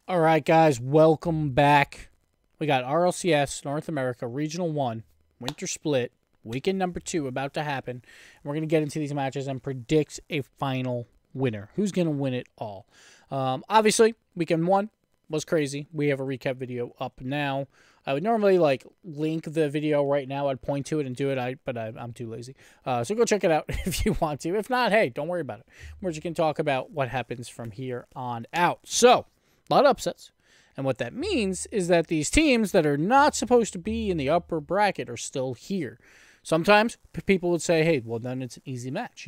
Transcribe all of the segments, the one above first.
All right, guys, welcome back. We got RLCS, North America, Regional 1, Winter Split, weekend number 2 about to happen. We're going to get into these matches and predict a final winner. Who's going to win it all? Obviously, weekend 1 was crazy. We have a recap video up now. I would normally link the video right now. I'd point to it and do it, but I'm too lazy. So go check it out if you want to. If not, hey, don't worry about it. We're just going to talk about what happens from here on out. So, a lot of upsets. And what that means is that these teams that are not supposed to be in the upper bracket are still here. Sometimes people would say, hey, well, then it's an easy match,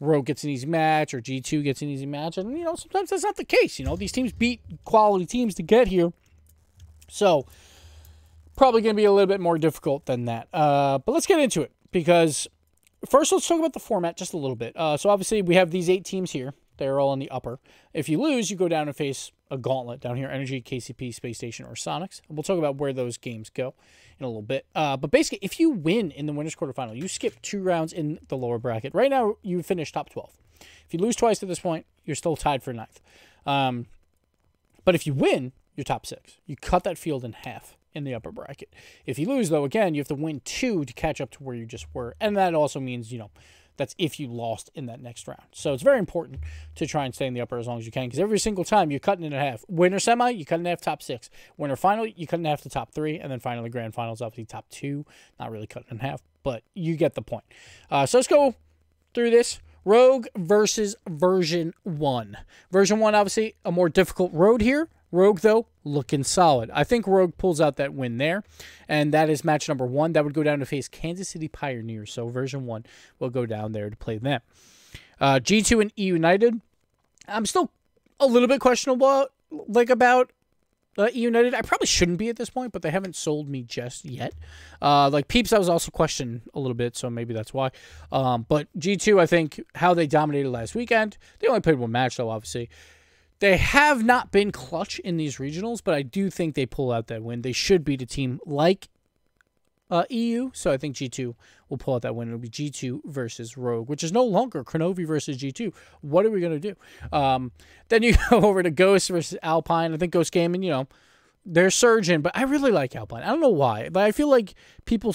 Rogue gets an easy match or G2 gets an easy match. And, sometimes that's not the case. These teams beat quality teams to get here. So, probably going to be a little bit more difficult than that. But let's get into it because first let's talk about the format just a little bit. So, obviously, we have these 8 teams here. They're all in the upper. If you lose, you go down and face a gauntlet down here, Energy, KCP, Space Station, or Sonics. We'll talk about where those games go in a little bit. But basically, if you win in the winner's quarterfinal, you skip 2 rounds in the lower bracket. Right now, you finish top 12. If you lose twice at this point, you're still tied for 9th. But if you win, you're top 6. You cut that field in half in the upper bracket. If you lose, though, again, you have to win 2 to catch up to where you just were. And that also means, that's if you lost in that next round. So it's very important to try and stay in the upper as long as you can because every single time you're cutting it in half. Winner semi, you cut in half top 6. Winner final, you cut in half the top 3. And then finally grand finals, obviously top 2. Not really cutting in half, but you get the point. So let's go through this. Rogue versus version 1. Version 1, obviously, a more difficult road here. Rogue, though, looking solid. I think Rogue pulls out that win there, and that is match number 1. That would go down to face Kansas City Pioneers, so version 1 will go down there to play them. G2 and E United. I'm still a little bit questionable about E United. I probably shouldn't be at this point, but they haven't sold me just yet. Peeps, I was also questioned a little bit, so maybe that's why. But G2, I think, how they dominated last weekend. They only played 1 match, though, obviously. They have not been clutch in these regionals, but I do think they pull out that win. They should beat a team like EU, so I think G2 will pull out that win. It'll be G2 versus Rogue, which is no longer Kronovi versus G2. What are we going to do? Then you go over to Ghost versus Alpine. I think Ghost Gaming, they're surging, but I really like Alpine. I don't know why, but I feel like people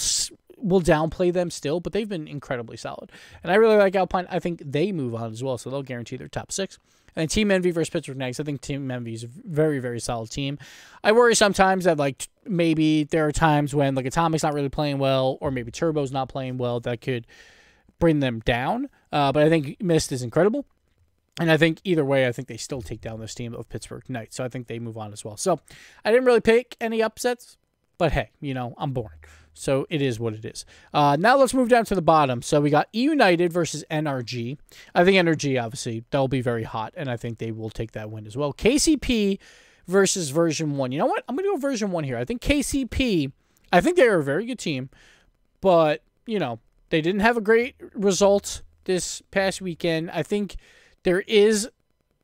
will downplay them still, but they've been incredibly solid. And I really like Alpine. I think they move on as well, so they'll guarantee their top 6. And Team Envy versus Pittsburgh Knights. I think Team Envy is a very, very solid team. I worry sometimes that maybe there are times when Atomic's not really playing well, or maybe Turbo's not playing well, that could bring them down. But I think Mist is incredible. And I think either way, I think they still take down this team of Pittsburgh Knights. So I think they move on as well. So I didn't really pick any upsets, but hey, I'm boring. So it is what it is. Now let's move down to the bottom. So we got E United versus NRG. I think NRG, obviously, they'll be very hot, and I think they will take that win as well. KCP versus version 1. You know what? I'm going to go version 1 here. I think KCP, I think they're a very good team, but, they didn't have a great result this past weekend. I think there is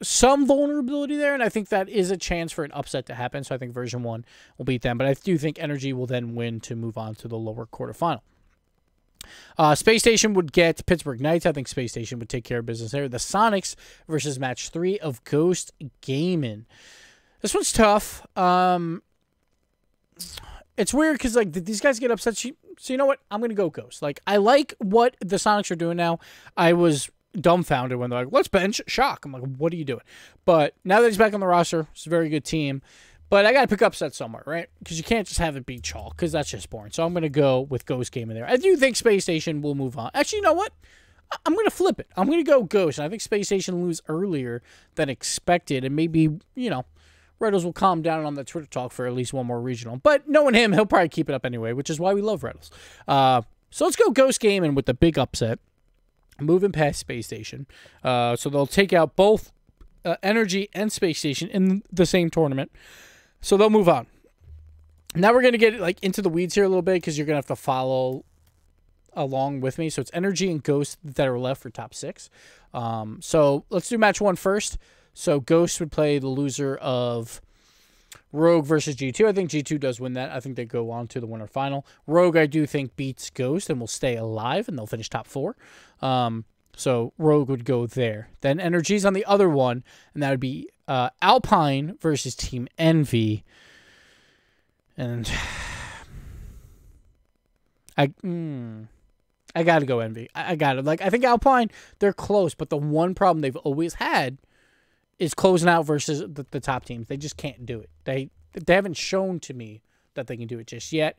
some vulnerability there, and I think that is a chance for an upset to happen. So I think version 1 will beat them, but I do think Energy will then win to move on to the lower quarterfinal. Space Station would get Pittsburgh Knights. I think Space Station would take care of business there. The Sonics versus match 3 of Ghost Gaming. This one's tough. It's weird because these guys get upset. So you know what? I'm gonna go Ghost. I like what the Sonics are doing now. I was dumbfounded when they're like, let's bench Shock. I'm like, what are you doing? But now that he's back on the roster, it's a very good team. But I got to pick upset somewhere, right? Because you can't just have it be Chalk, because that's just boring. So I'm going to go with Ghost Gaming there. I do think Space Station will move on. Actually, you know what? I'm going to flip it. I'm going to go Ghost. And I think Space Station lose earlier than expected. And maybe, Reddles will calm down on the Twitter talk for at least 1 more regional. But knowing him, he'll probably keep it up anyway, which is why we love Reddles. So let's go Ghost Gaming with the big upset. Moving past Space Station. So they'll take out both Energy and Space Station in the same tournament. So they'll move on. Now we're going to get into the weeds here a little bit because you're going to have to follow along with me. So it's Energy and Ghost that are left for top 6. So let's do match 1 first. So Ghost would play the loser of Rogue versus G2. I think G2 does win that. I think they go on to the winner final. Rogue, I do think, beats Ghost and will stay alive, and they'll finish top 4. So Rogue would go there. Then Energy's on the other one, and that would be Alpine versus Team Envy. And I got to go Envy. I got it. Like, I think Alpine, they're close, but the one problem they've always had is closing out versus the top teams. They just can't do it. They haven't shown to me that they can do it just yet.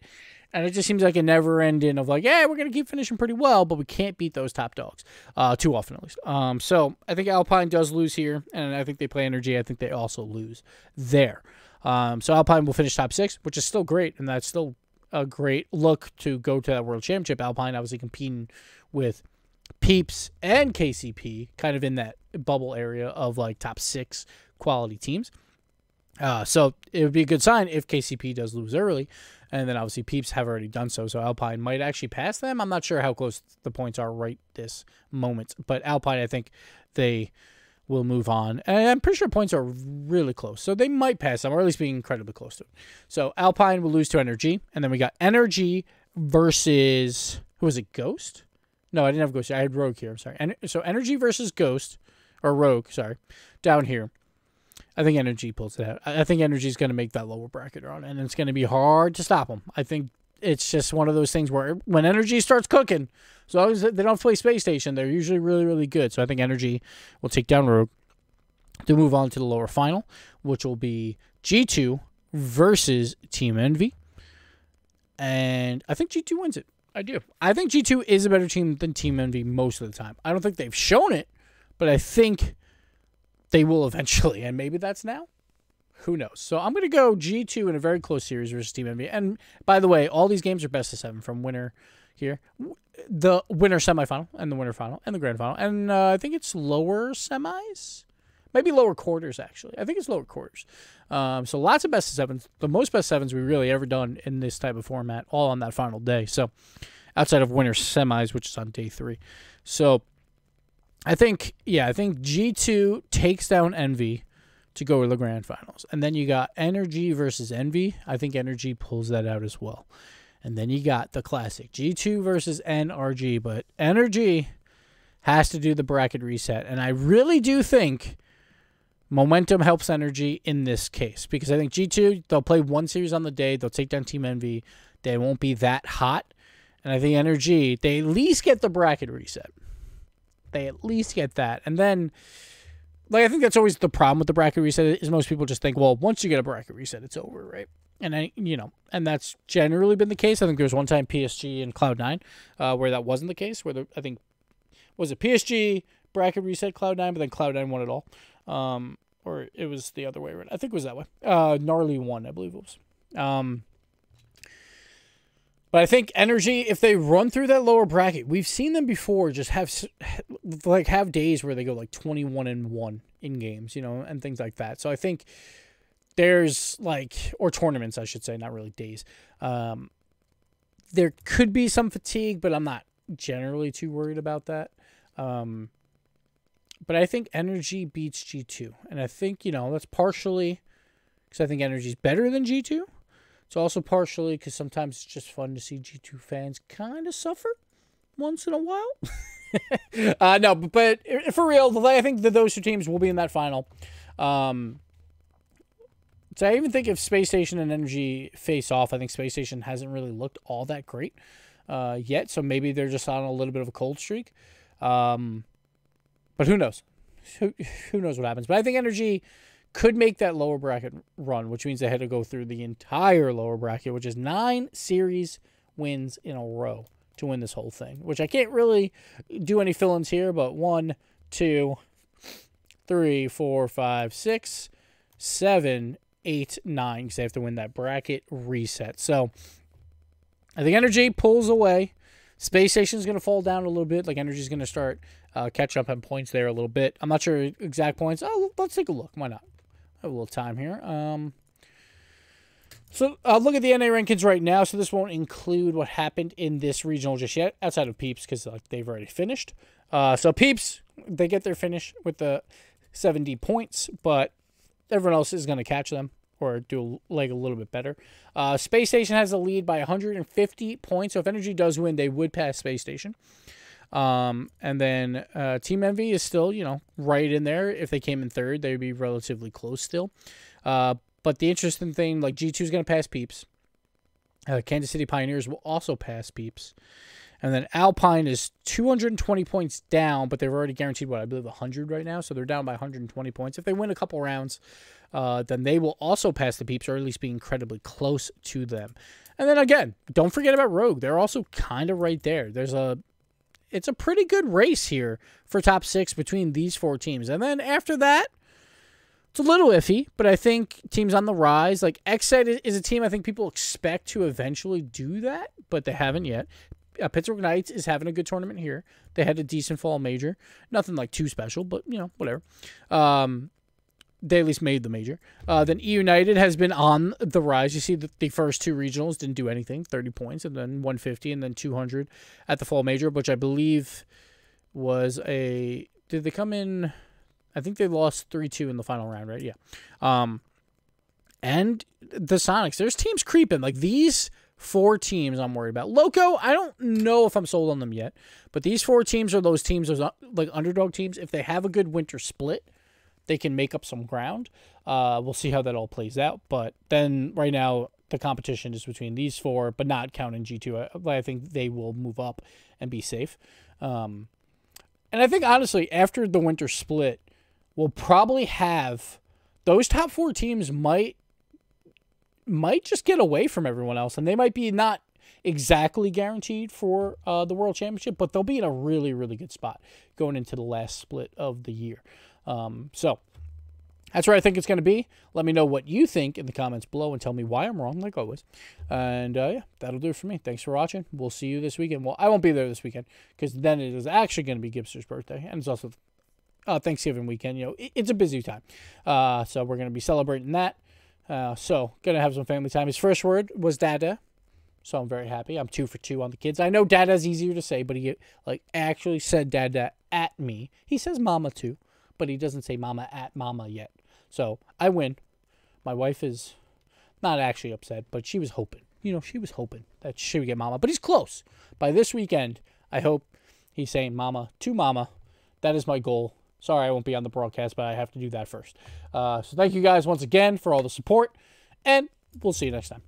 And it just seems like a never ending of like, yeah, we're going to keep finishing pretty well, but we can't beat those top dogs too often at least. So I think Alpine does lose here, and I think they play Energy. I think they also lose there. So Alpine will finish top 6, which is still great, and that's still a great look to go to that World Championship. Alpine obviously competing with Peeps and KCP, kind of in that bubble area of like top 6 quality teams. So it would be a good sign if KCP does lose early, and then obviously Peeps have already done so. So Alpine might actually pass them. I'm not sure how close the points are right this moment, but Alpine, I think they will move on. And I'm pretty sure points are really close. So they might pass them, or at least be incredibly close to it. So Alpine will lose to Energy. And then we got Energy versus, who was it, Ghost? No, I didn't have Ghost here. I had Rogue here. I'm sorry. So Energy versus Ghost, or Rogue, sorry, down here. I think Energy pulls it out. I think Energy is going to make that lower bracket run, and it's going to be hard to stop them. I think it's just one of those things where when Energy starts cooking, as long as they don't play Space Station, they're usually really, really good. So I think Energy will take down Rogue to move on to the lower final, which will be G2 versus Team Envy. And I think G2 wins it. I do. I think G2 is a better team than Team Envy most of the time. I don't think they've shown it, but I think they will eventually, and maybe that's now. Who knows? So I'm going to go G2 in a very close series versus Team Envy. And by the way, all these games are best of 7 from winner here. The winner semifinal and the winner final and the grand final. And I think it's lower semis. Maybe lower quarters, actually. I think it's lower quarters. So lots of best of 7s. The most best 7s we've really ever done in this type of format, all on that final day. So outside of winner semis, which is on day 3. So I think G2 takes down Envy to go to the grand finals. And then you got Energy versus Envy. I think Energy pulls that out as well. And then you got the classic G2 versus NRG. But Energy has to do the bracket reset. And I really do think momentum helps Energy in this case. Because I think G2, they'll play one series on the day. They'll take down Team Envy. They won't be that hot. And I think Energy, they at least get the bracket reset. They at least get that. And then, like, I think that's always the problem with the bracket reset is most people just think, well, once you get a bracket reset, it's over, right? And, and that's generally been the case. I think there was one time PSG and Cloud9 where that wasn't the case, where I think, was it PSG, bracket reset Cloud9, but then Cloud9 won it all. Or it was the other way around. I think it was that way. Gnarly won, I believe it was. But I think Energy, if they run through that lower bracket, we've seen them before just have days where they go like 21-1 in games, and things like that. So I think there's or tournaments, I should say, not really days. There could be some fatigue, but I'm not generally too worried about that. But I think Energy beats G2. And I think, that's partially because I think Energy's better than G2. It's also partially because sometimes it's just fun to see G2 fans kind of suffer once in a while. No, but for real, I think that those two teams will be in that final. So I even think if Space Station and Energy face off, I think Space Station hasn't really looked all that great yet. So maybe they're just on a little bit of a cold streak. But who knows? Who knows what happens? But I think Energy could make that lower bracket run, which means they had to go through the entire lower bracket, which is 9 series wins in a row to win this whole thing, which I can't really do any fill-ins here, but 1, 2, 3, 4, 5, 6, 7, 8, 9, because they have to win that bracket reset. So I think Energy pulls away. Space Station is going to fall down a little bit. Energy is going to start catch up on points there a little bit. I'm not sure exact points. Oh, let's take a look. Why not? I have a little time here. So I'll look at the NA rankings right now. So this won't include what happened in this regional just yet, outside of Peeps, because they've already finished. So Peeps, they get their finish with the 70 points, but everyone else is going to catch them or do a little bit better. Space Station has the lead by 150 points. So if Energy does win, they would pass Space Station. And then Team Envy is still, you know, right in there. If they came in third, they would be relatively close still. But the interesting thing, like G2 is going to pass Peeps. Kansas City Pioneers will also pass Peeps. And then Alpine is 220 points down, but they've already guaranteed, what, I believe 100 right now. So they're down by 120 points. If they win a couple rounds, then they will also pass the Peeps, or at least be incredibly close to them. And then again, don't forget about Rogue. They're also kind of right there. It's a pretty good race here for top 6 between these 4 teams. And then after that, it's a little iffy, but I think teams on the rise, like Xset is a team I think people expect to eventually do that, but they haven't yet. Pittsburgh Knights is having a good tournament here. They had a decent fall major. Nothing like too special, but, you know, whatever. They at least made the major. Then E United has been on the rise. You see that the first 2 regionals didn't do anything. 30 points, and then 150, and then 200 at the fall major, which I believe was a... Did they come in... I think they lost 3-2 in the final round, right? Yeah. And the Sonics, there's teams creeping. Like, these 4 teams I'm worried about. Loco, I don't know if I'm sold on them yet, but these 4 teams are those teams, those like underdog teams. If they have a good winter split, they can make up some ground. We'll see how that all plays out. But then right now, the competition is between these 4, but not counting G2. I think they will move up and be safe. And I think, honestly, after the winter split, we'll probably have those top 4 teams might just get away from everyone else, and they might be not exactly guaranteed for the World Championship, but they'll be in a really, really good spot going into the last split of the year. So that's where I think it's going to be. Let me know what you think in the comments below and tell me why I'm wrong, like always. And yeah, that'll do it for me. Thanks for watching. We'll see you this weekend. Well, I won't be there this weekend because then it is actually going to be Gibbs' birthday, and it's also Thanksgiving weekend. You know, it's a busy time. So we're going to be celebrating that. So going to have some family time. His first word was Dada. So I'm very happy. I'm 2 for 2 on the kids. I know Dada's easier to say, but he actually said Dada at me. He says Mama too, but he doesn't say Mama at Mama yet. So I win. My wife is not actually upset, but she was hoping. You know, she was hoping that she would get Mama. But he's close. By this weekend, I hope he's saying Mama to Mama. That is my goal. Sorry I won't be on the broadcast, but I have to do that first. So thank you guys once again for all the support, and we'll see you next time.